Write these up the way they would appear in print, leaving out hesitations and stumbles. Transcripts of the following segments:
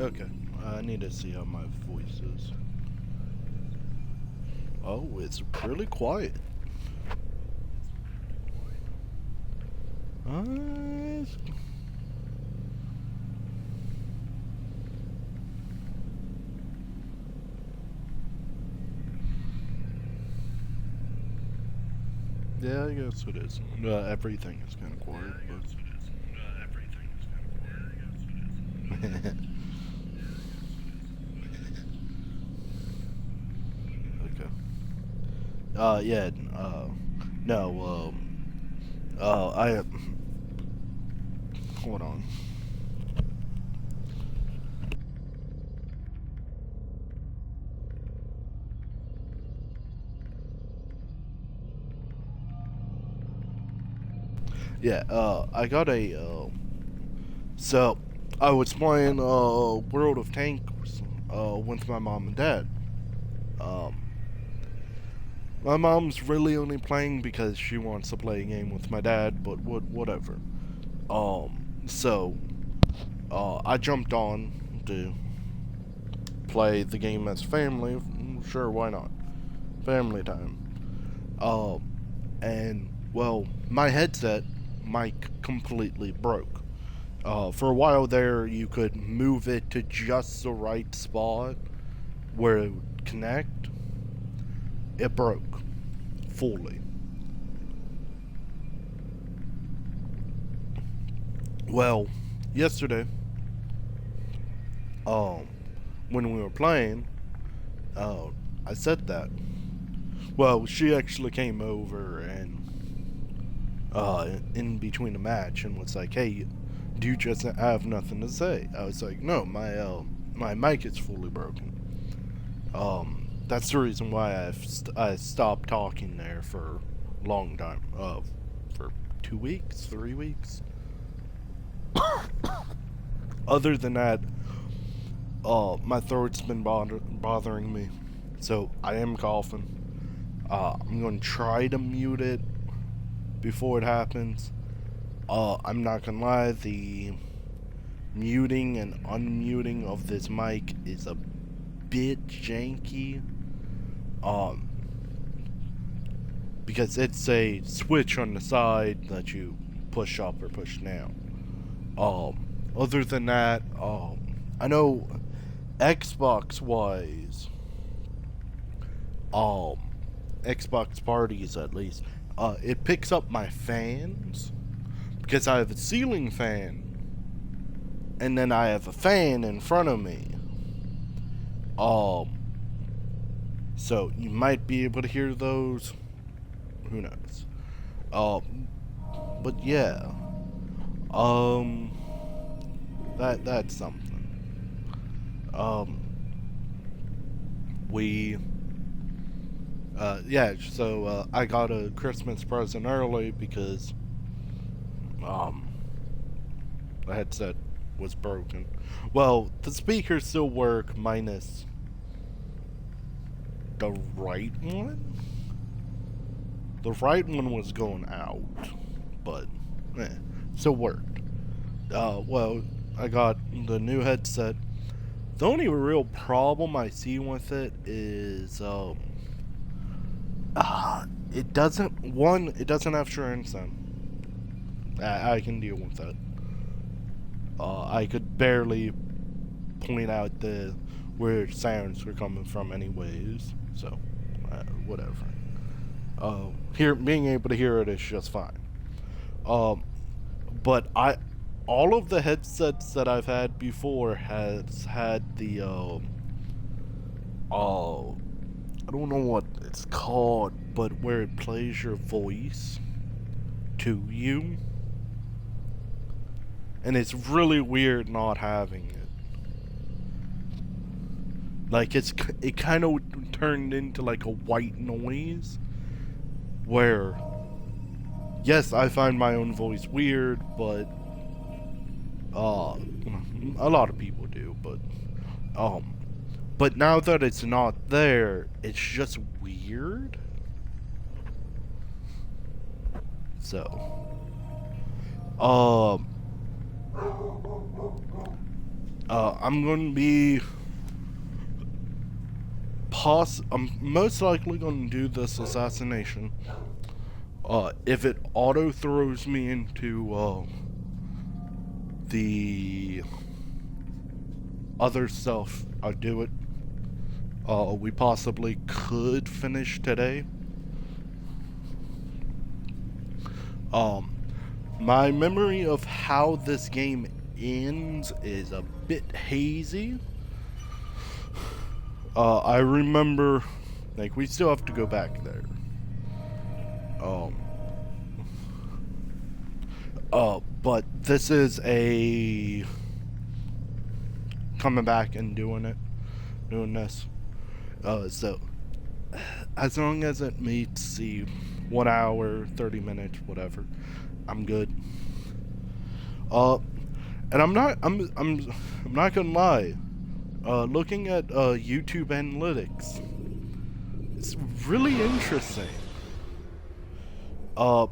Okay. I need to see how my voice is. Oh, it's really quiet. Uh, yeah, I guess it is. Everything is kind of quiet, but... Okay. Yeah, no, I... Hold on. Yeah, I got a, so, I was playing, World of Tanks, with my mom and dad. Um, my mom's really only playing because she wants to play a game with my dad, but whatever. So, I jumped on to play the game as family. Sure, why not? Family time. And, well, my headset mic completely broke. For a while there, you could move it to just the right spot where it would connect. It broke. Fully. Well, yesterday, when we were playing, I said that. Well, she actually came over and, in between the match and was like, "Hey, do you just have nothing to say?" I was like, "No, my mic is fully broken." That's the reason why I stopped talking there for a long time. For 2 weeks, 3 weeks. Other than that, my throat's been bothering me, so I am coughing. I'm going to try to mute it before it happens. I'm not gonna lie, the muting and unmuting of this mic is a bit janky. Because it's a switch on the side that you push up or push down. Other than that, I know Xbox wise, Xbox parties at least, it picks up my fans because I have a ceiling fan and then I have a fan in front of me. So you might be able to hear those. Who knows? But yeah. That's something. We yeah, so I got a Christmas present early because the headset was broken. Well, the speakers still work minus the right one. The right one was going out, but still worked. Well, I got the new headset. The only real problem I see with it is it doesn't have surround sound. I can deal with that. I could barely point out where sounds were coming from anyways, so whatever. Being able to hear it is just fine. But all of the headsets that I've had before has had the I don't know what it's called, but where it plays your voice to you. And it's really weird not having it. Like it kind of turned into like a white noise where, yes, I find my own voice weird, but a lot of people do, but now that it's not there, it's just weird. So, I'm going to be I'm most likely going to do this assassination. If it auto throws me into the other stuff, I'll do it. We possibly could finish today. My memory of how this game ends is a bit hazy. I remember, like, we still have to go back there. But this is a coming back and doing this. So as long as it meets the 1 hour, 30 minutes, whatever, I'm good. And I'm not gonna lie. Looking at YouTube analytics, it's really interesting.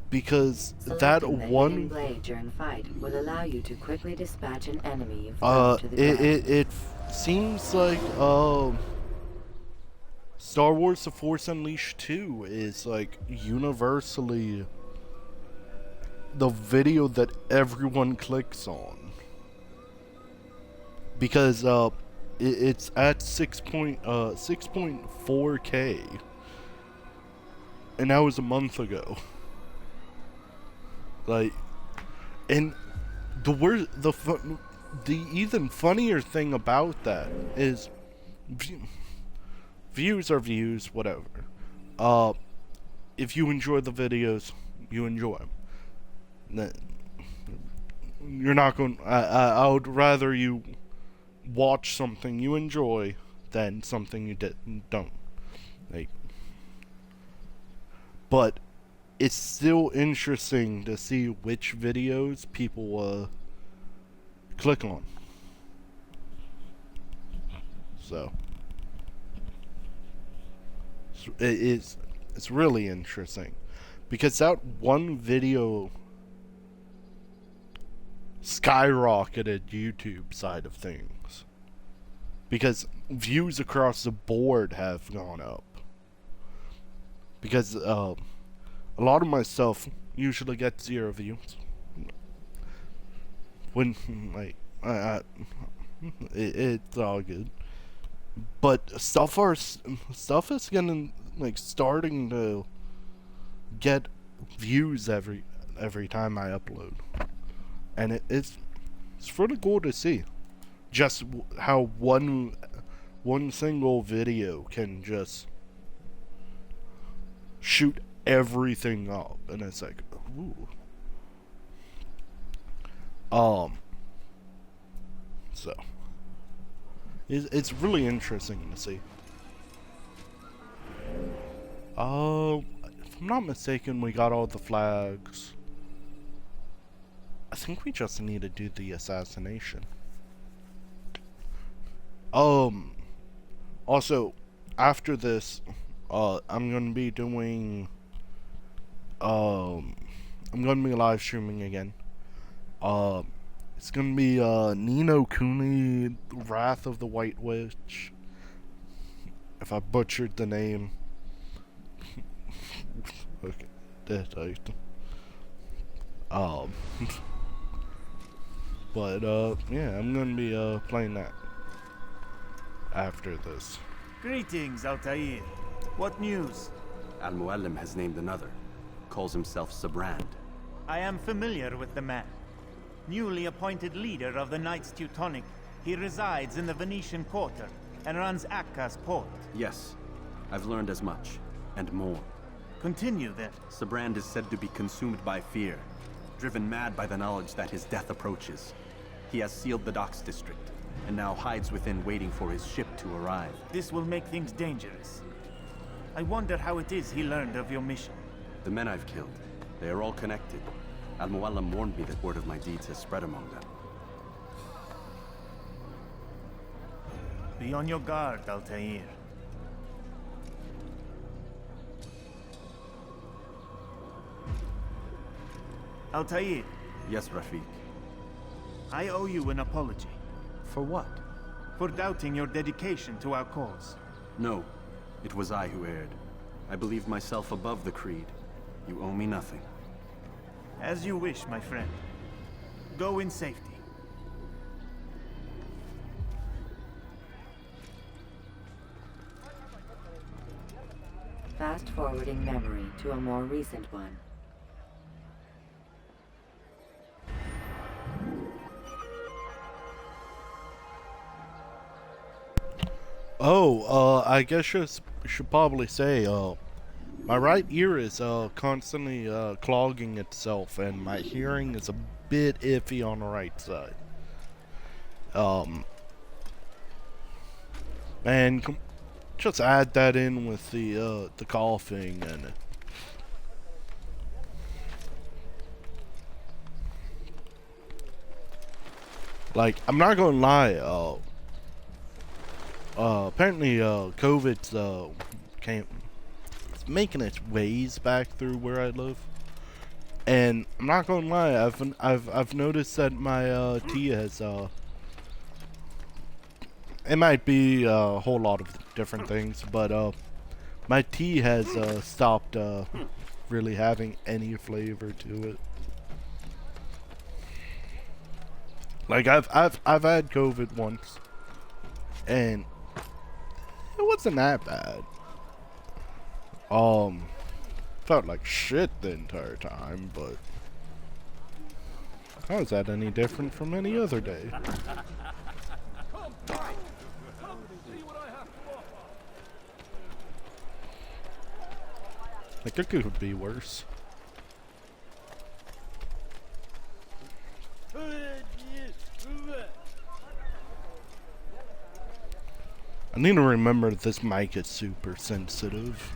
Because Selecting that the one hidden blade during fight will allow you to quickly dispatch an enemy you've thrown to the ground. it seems like Star Wars: The Force Unleashed 2 is like universally the video that everyone clicks on, because it's at 6.4K, and that was a month ago. Like, and the even funnier thing about that is views are views, whatever. If you enjoy the videos, you enjoy them. You're not going. I would rather you watch something you enjoy than something you don't. Like, but it's still interesting to see which videos people click on. So it's really interesting, because that one video skyrocketed YouTube side of things, because views across the board have gone up, because a lot of my stuff usually gets 0 views when, like, it's all good, but stuff is getting, like, starting to get views every time I upload, and it's pretty cool to see just how one single video can just shoot everything up, and it's like, ooh. So it's really interesting to see. If I'm not mistaken, we got all the flags. I think we just need to do the assassination. Also, after this, I'm gonna be doing, I'm gonna be live streaming again. It's gonna be, Ni no Kuni, Wrath of the White Witch. If I butchered the name. Okay, that but, yeah, I'm gonna be, playing that after this. Greetings, Altair. What news? Al-Muallim has named another. Calls himself Sabrand. I am familiar with the man. Newly appointed leader of the Knights Teutonic, he resides in the Venetian Quarter and runs Akka's port. Yes, I've learned as much, and more. Continue then. Sabrand is said to be consumed by fear, driven mad by the knowledge that his death approaches. He has sealed the docks district, and now hides within, waiting for his ship to arrive. This will make things dangerous. I wonder how it is he learned of your mission. The men I've killed, they are all connected. Al-Muallim warned me that word of my deeds has spread among them. Be on your guard, Altair. Altair, Yes, Rafiq. I owe you an apology. For what? For doubting your dedication to our cause. No, it was I who erred. I believed myself above the creed. You owe me nothing. As you wish, my friend. Go in safety. Fast-forwarding memory to a more recent one. Oh, I guess you should probably say, my right ear is constantly clogging itself, and my hearing is a bit iffy on the right side. And just add that in with the coughing and. Like, I'm not gonna lie, apparently, COVID's, it's making its ways back through where I live. And I'm not gonna lie, I've noticed that my, tea has, it might be a whole lot of different things, but, my tea has, stopped, really having any flavor to it. Like, I've had COVID once, and it wasn't that bad. Felt like shit the entire time, but how is that any different from any other day? Like, it could be worse. I need to remember this mic is super sensitive.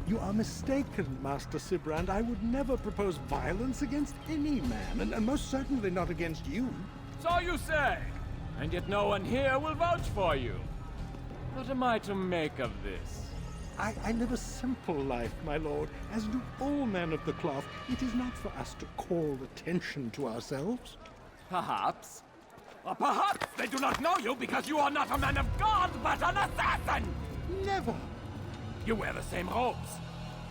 You are mistaken, Master Sibrand. I would never propose violence against any man, and most certainly not against you. So you say, and yet no one here will vouch for you. What am I to make of this? I live a simple life, my lord, as do all men of the cloth. It is not for us to call attention to ourselves. Perhaps. Or perhaps they do not know you because you are not a man of God, but an assassin! Never! You wear the same robes.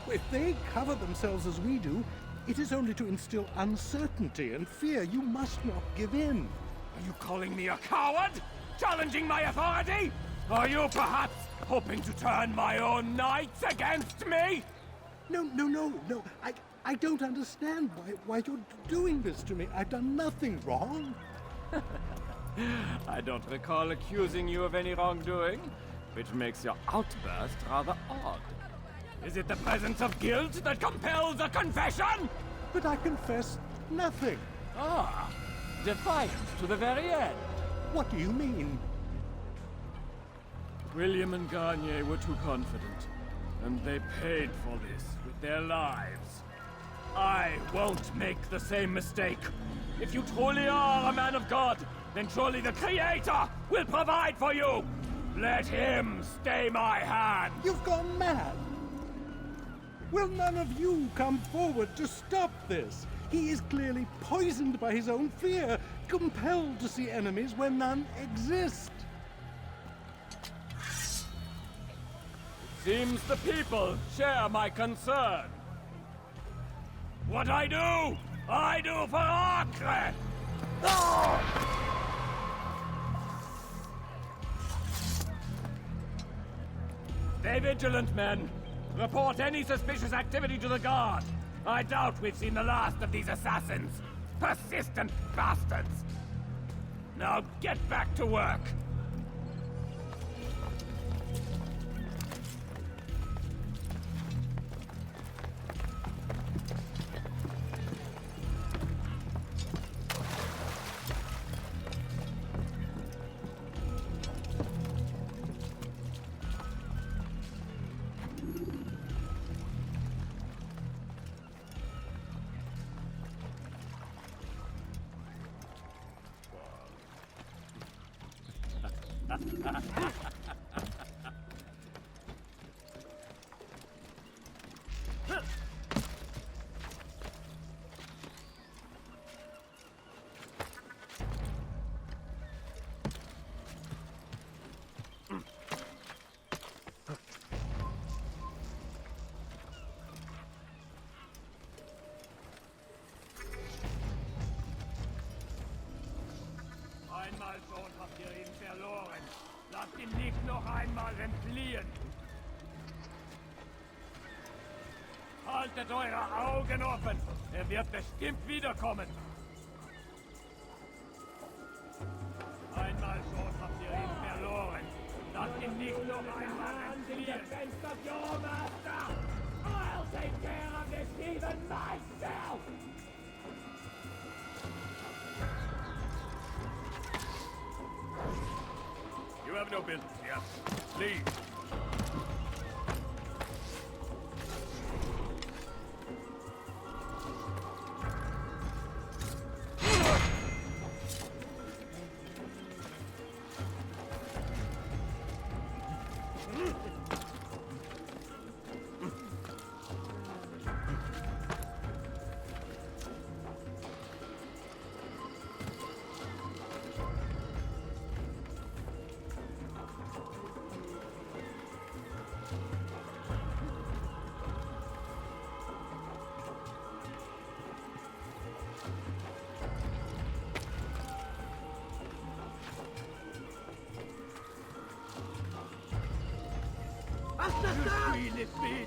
If they cover themselves as we do, it is only to instill uncertainty and fear. You must not give in. Are you calling me a coward? Challenging my authority? Are you perhaps hoping to turn my own knights against me? No. I don't understand why you're doing this to me. I've done nothing wrong. I don't recall accusing you of any wrongdoing, which makes your outburst rather odd. Is it the presence of guilt that compels a confession? But I confess nothing. Ah, defiant to the very end. What do you mean? William and Garnier were too confident, and they paid for this with their lives. I won't make the same mistake. If you truly are a man of God, then surely the Creator will provide for you. Let him stay my hand. You've gone mad. Will none of you come forward to stop this? He is clearly poisoned by his own fear, compelled to see enemies where none exist. Seems the people share my concern. What I do for Acre! Stay vigilant, men. Report any suspicious activity to the guard. I doubt we've seen the last of these assassins. Persistent bastards. Now get back to work. Einmal schon habt ihr ihn verloren. Lasst ihn nicht noch einmal entfliehen. Haltet eure Augen offen. Er wird bestimmt wiederkommen. Einmal schon habt ihr ihn verloren. Lasst ihn nicht noch einmal entfliehen. Your master! I'll take care of this even myself! You have no business here. Leave.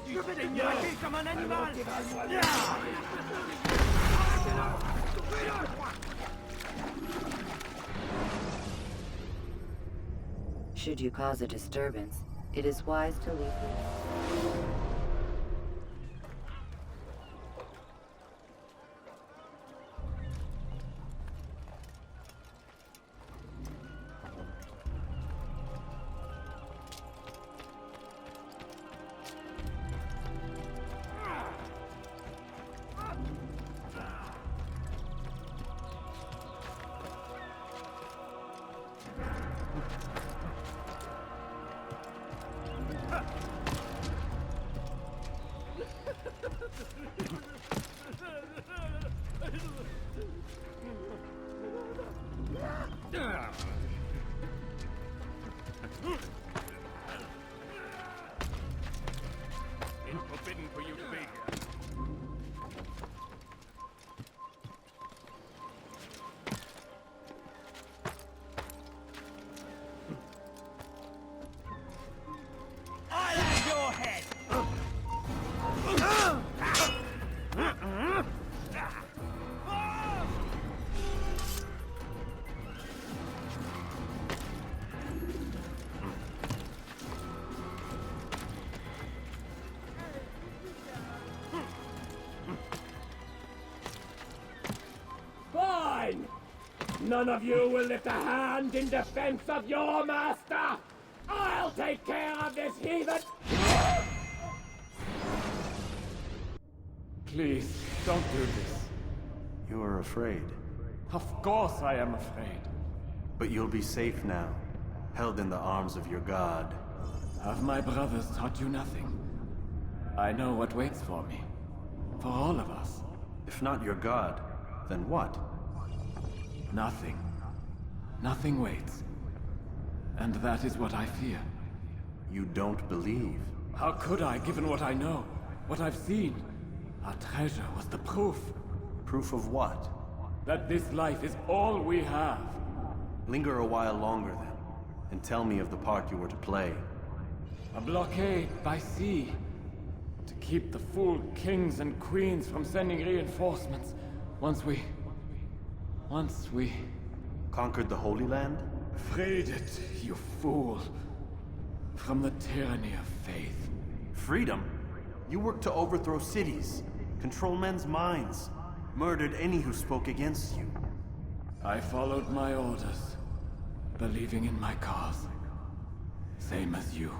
Je vais les braquer comme un animal. Should you cause a disturbance, it is wise to leave. It's forbidden for you to be here. I'll have your head! Fine! None of you will lift a hand in defense of your master! I'll take care of this heathen! Please, don't do this. You are afraid. Of course I am afraid. But you'll be safe now, held in the arms of your god. Have my brothers taught you nothing? I know what waits for me. For all of us. If not your god, then what? Nothing. Nothing waits. And that is what I fear. You don't believe. How could I, given what I know? What I've seen? Our treasure was the proof. Proof of what? That this life is all we have. Linger a while longer then, and tell me of the part you were to play. A blockade by sea. To keep the fool kings and queens from sending reinforcements. Once we... Conquered the Holy Land? freed it, you fool. From the tyranny of faith. Freedom? You worked to overthrow cities, control men's minds, murdered any who spoke against you. I followed my orders, believing in my cause. Same as you.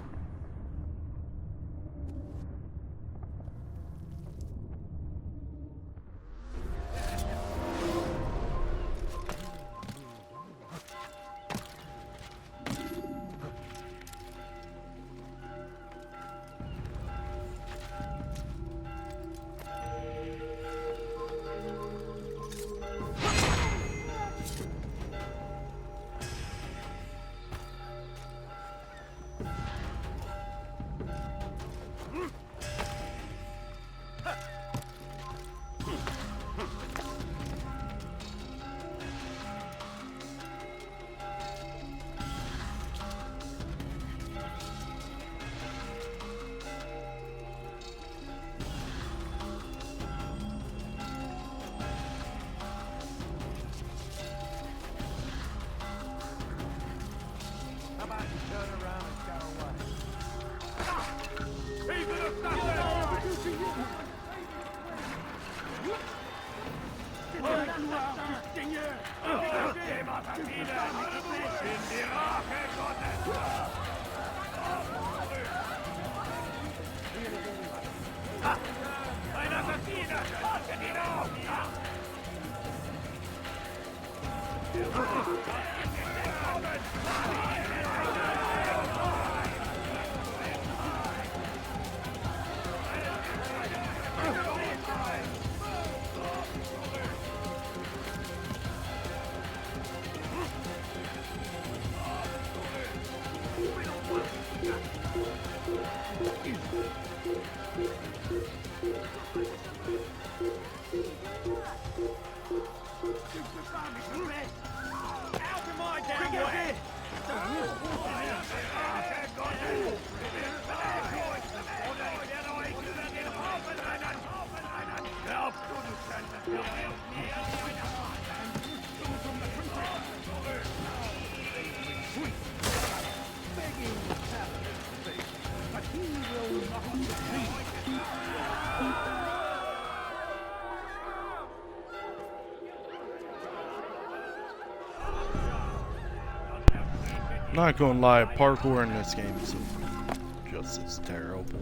Not gonna lie, parkour in this game is just as terrible.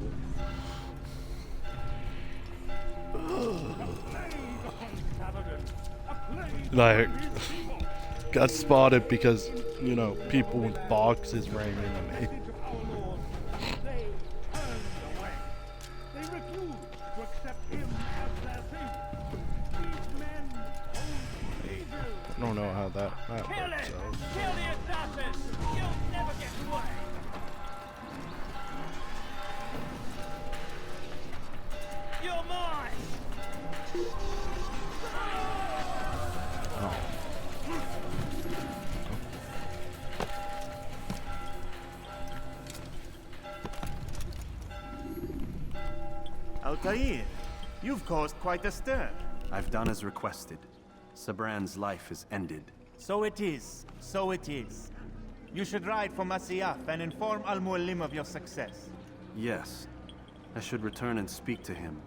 Like, got spotted because, you know, people with boxes ran into me. I don't know how that works out. Kill the assassins! You'll never get away! You're mine! Oh. Altair, you've caused quite a stir. I've done as requested. Sabran's life is ended. So it is. So it is. You should ride for Masyaf and inform Al-Mualim of your success. Yes. I should return and speak to him.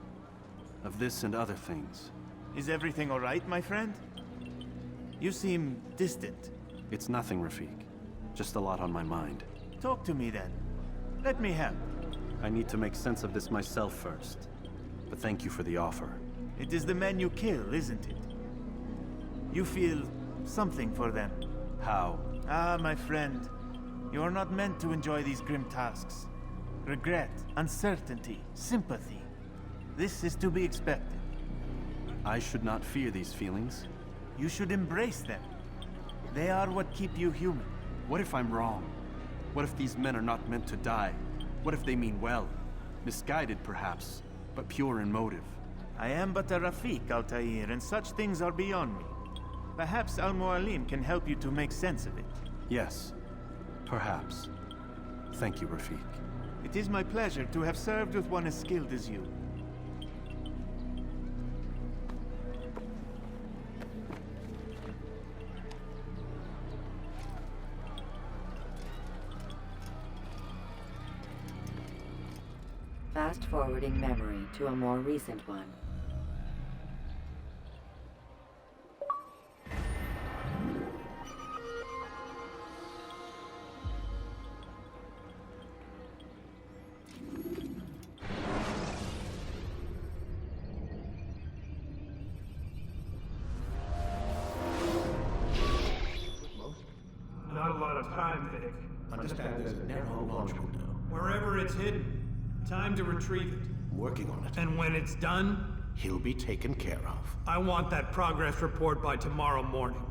Of this and other things. Is everything all right, my friend? You seem distant. It's nothing, Rafik. Just a lot on my mind. Talk to me then. Let me help. I need to make sense of this myself first. But thank you for the offer. It is the men you kill, isn't it? You feel something for them. How? Ah, my friend. You are not meant to enjoy these grim tasks. Regret, uncertainty, sympathy. This is to be expected. I should not fear these feelings. You should embrace them. They are what keep you human. What if I'm wrong? What if these men are not meant to die? What if they mean well? Misguided, perhaps, but pure in motive. I am but a Rafik, Altair, and such things are beyond me. Perhaps Al-Mualim can help you to make sense of it. Yes, perhaps. Thank you, Rafik. It is my pleasure to have served with one as skilled as you. Fast-forwarding memory to a more recent one. Not a lot of time, Vic. Understand there's a narrow launch window. Wherever it's hidden, time to retrieve it. I'm working on it. And when it's done, He'll be taken care of. I want that progress report by tomorrow morning.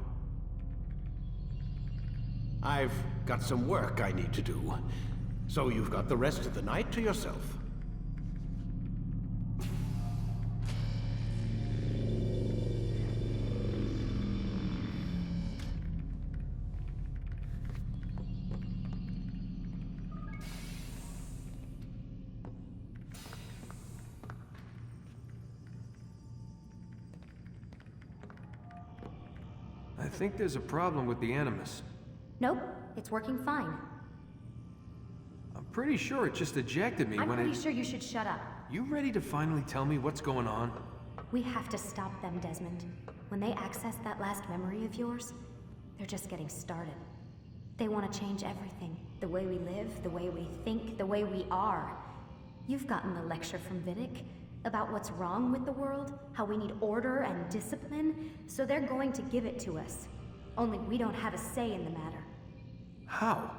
I've got some work I need to do. So you've got the rest of the night to yourself. I think there's a problem with the Animus. Nope, it's working fine. I'm pretty sure it just ejected me I'm when pretty sure you should shut up. You ready to finally tell me what's going on? We have to stop them, Desmond. When they access that last memory of yours, they're just getting started. They want to change everything. The way we live, the way we think, the way we are. You've gotten the lecture from Vidic. about what's wrong with the world, how we need order and discipline, so they're going to give it to us. Only we don't have a say in the matter. How?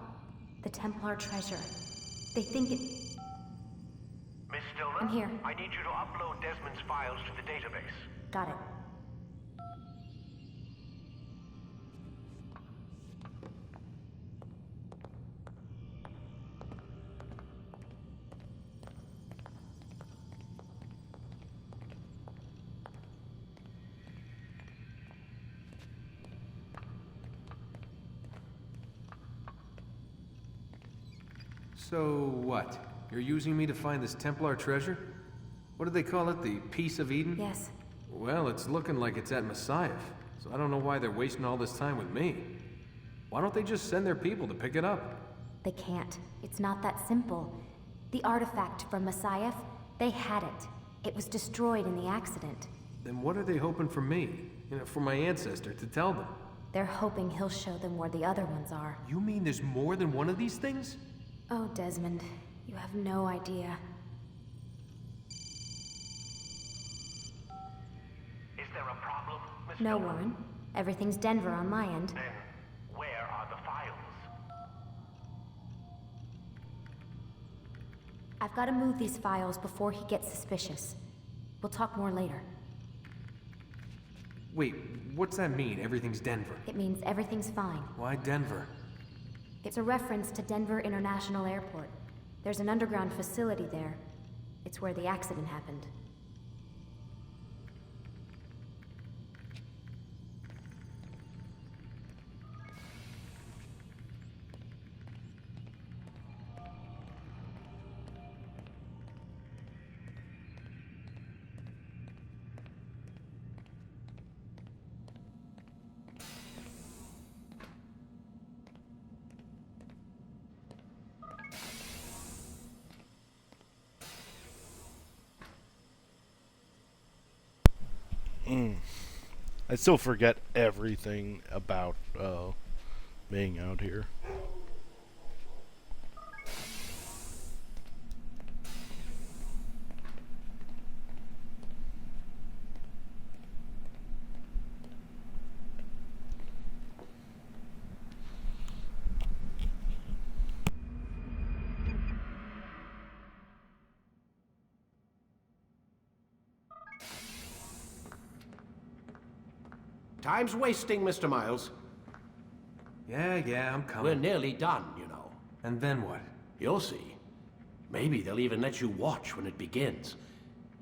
The Templar treasure. They think it... Miss Stillman? I'm here. I need you to upload Desmond's files to the database. Got it. So what? You're using me to find this Templar treasure? What do they call it? The Piece of Eden? Yes. Well, it's looking like it's at Messiah, so I don't know why they're wasting all this time with me. Why don't they just send their people to pick it up? They can't. It's not that simple. The artifact from Messiah, they had it. It was destroyed in the accident. Then what are they hoping for me? You know, for my ancestor to tell them? They're hoping he'll show them where the other ones are. You mean there's more than one of these things? Oh, Desmond, you have no idea. Is there a problem, Miss No, Stillman? Warren. Everything's Denver on my end. Then, where are the files? I've got to move these files before he gets suspicious. We'll talk more later. Wait, what's that mean, everything's Denver? It means everything's fine. Why Denver? It's a reference to Denver International Airport. There's an underground facility there. It's where the accident happened. I still forget everything about being out here. Time's wasting, Mr. Miles. Yeah, I'm coming. We're nearly done, you know. And then what? You'll see. Maybe they'll even let you watch when it begins.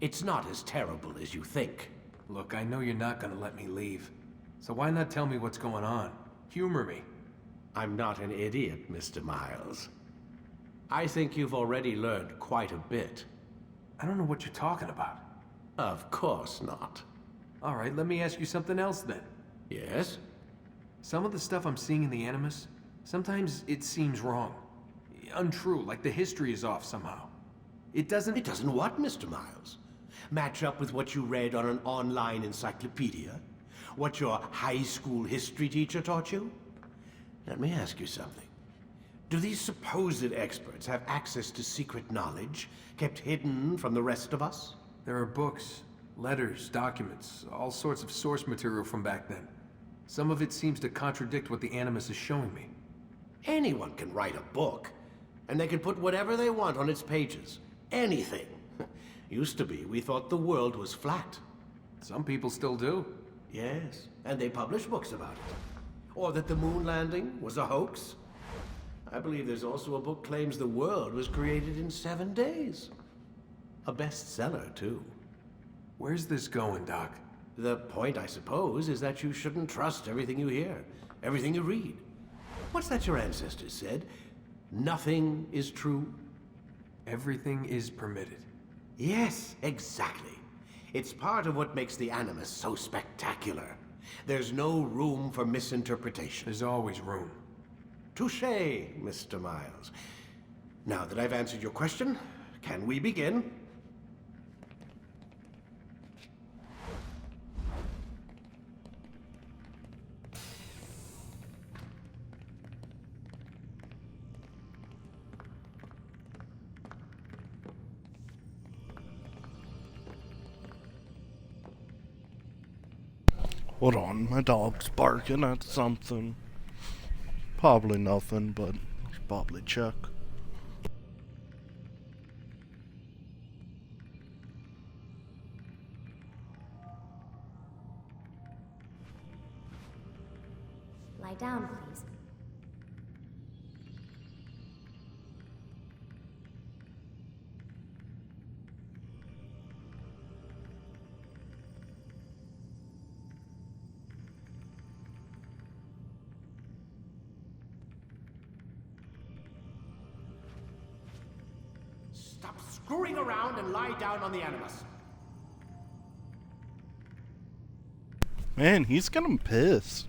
It's not as terrible as you think. Look, I know you're not gonna let me leave. So why not tell me what's going on? Humor me. I'm not an idiot, Mr. Miles. I think you've already learned quite a bit. I don't know what you're talking about. Of course not. All right, let me ask you something else then. Yes? Some of the stuff I'm seeing in the Animus, sometimes it seems wrong. Untrue, like the history is off somehow. It doesn't... It doesn't what, Mr. Miles? Match up with what you read on an online encyclopedia? What your high school history teacher taught you? Let me ask you something. Do these supposed experts have access to secret knowledge kept hidden from the rest of us? There are books, letters, documents, all sorts of source material from back then. Some of it seems to contradict what the Animus is showing me. Anyone can write a book, and they can put whatever they want on its pages. Anything. Used to be, we thought the world was flat. Some people still do. Yes, and they publish books about it. Or that the moon landing was a hoax. I believe there's also a book claims the world was created in 7 days. A bestseller, too. Where's this going, Doc? The point, I suppose, is that you shouldn't trust everything you hear, everything you read. What's that your ancestors said? Nothing is true? Everything is permitted. Yes, exactly. It's part of what makes the Animus so spectacular. There's no room for misinterpretation. There's always room. Touché, Mr. Miles. Now that I've answered your question, can we begin? Hold on, my dog's barking at something. Probably nothing, but probably check. Lie down, please. Stop screwing around and lie down on the Animus. Man, he's getting pissed.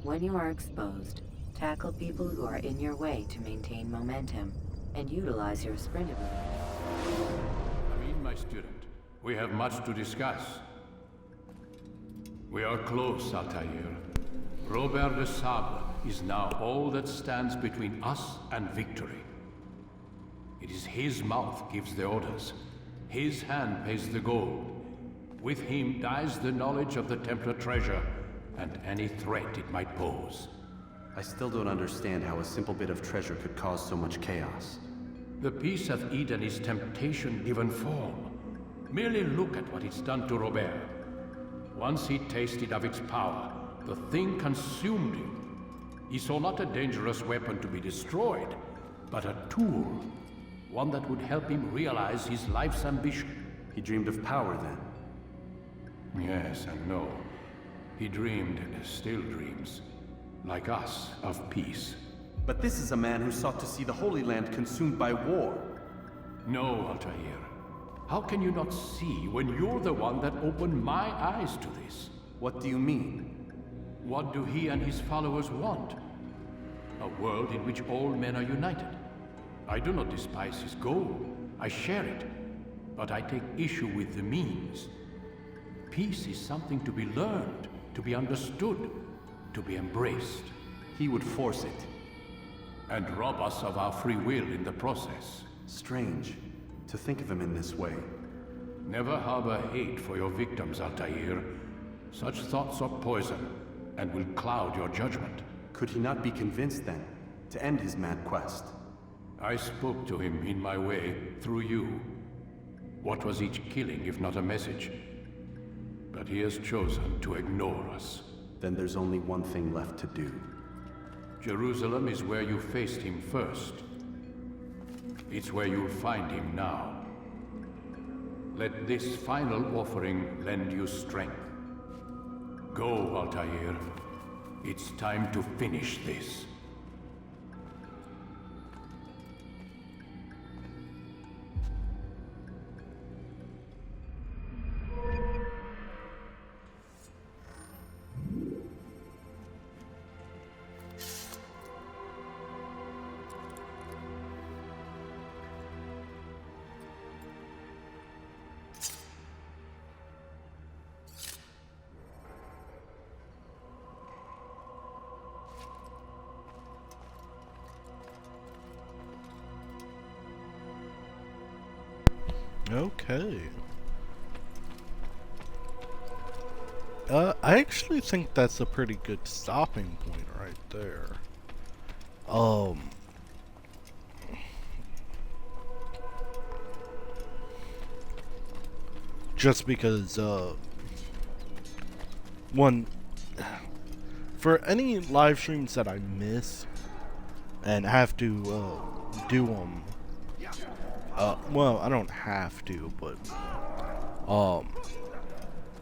When you are exposed, tackle people who are in your way to maintain momentum, and utilize your sprint ability. Amin, my student, we have much to discuss. We are close, Altair. Robert de Sable is now all that stands between us and victory. It is his mouth gives the orders. His hand pays the gold. With him dies the knowledge of the Templar treasure and any threat it might pose. I still don't understand how a simple bit of treasure could cause so much chaos. The Peace of Eden is temptation given form. Merely look at what it's done to Robert. Once he tasted of its power, the thing consumed him. He saw not a dangerous weapon to be destroyed, but a tool. One that would help him realize his life's ambition. He dreamed of power then? Yes and no. He dreamed and still dreams, like us, of peace. But this is a man who sought to see the Holy Land consumed by war. No, Altair. How can you not see when you're the one that opened my eyes to this? What do you mean? What do he and his followers want? A world in which all men are united. I do not despise his goal. I share it. But I take issue with the means. Peace is something to be learned, to be understood, to be embraced. He would force it. And rob us of our free will in the process. Strange, to think of him in this way. Never harbor hate for your victims, Altair. Such thoughts are poison, and will cloud your judgment. Could he not be convinced, then, to end his mad quest? I spoke to him in my way, through you. What was each killing, if not a message? But he has chosen to ignore us. Then there's only one thing left to do. Jerusalem is where you faced him first. It's where you'll find him now. Let this final offering lend you strength. Go, Altair. It's time to finish this. Okay. I actually think that's a pretty good stopping point right there. Just because, one, for any live streams that I miss and have to, do them, well, I don't have to, but,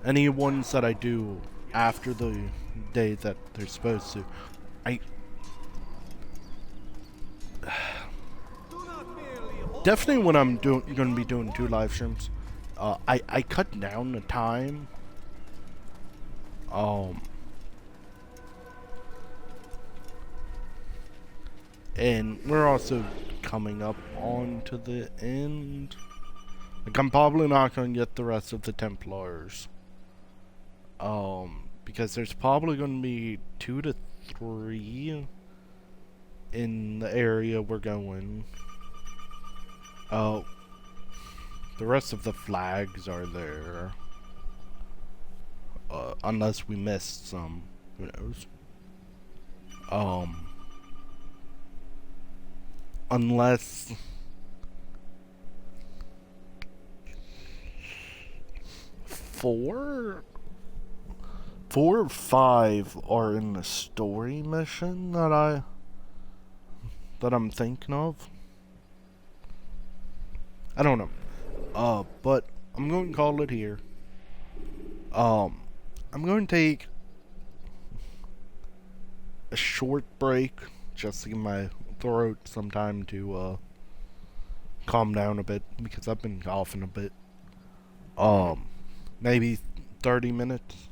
any ones that I do after the day that they're supposed to, definitely when I'm gonna be doing 2 live streams, I cut down the time, and we're also coming up on to the end. Like, I'm probably not gonna get the rest of the Templars. Because there's probably going to be 2 to 3 in the area we're going. The rest of the flags are there. Unless we missed some. Who knows? Unless... Four or 5 are in the story mission that I'm thinking of. I don't know. But I'm going to call it here. I'm going to take a short break just to give my throat some time to calm down a bit because I've been coughing a bit. Maybe 30 minutes.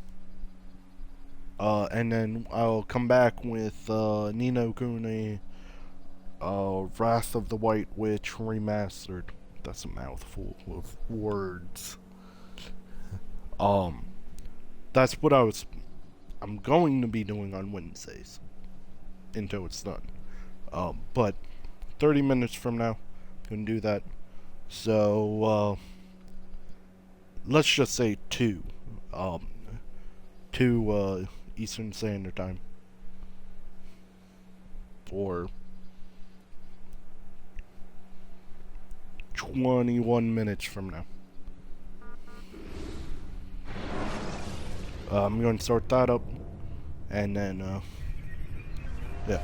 And then I'll come back with Ni no Kuni, Wrath of the White Witch Remastered. That's a mouthful of words. That's what I'm going to be doing on Wednesdays until it's done. But 30 minutes from now, I'm gonna do that. So let's just say 2 Eastern Standard Time, or 21 minutes from now. I'm going to start that up, and then yeah.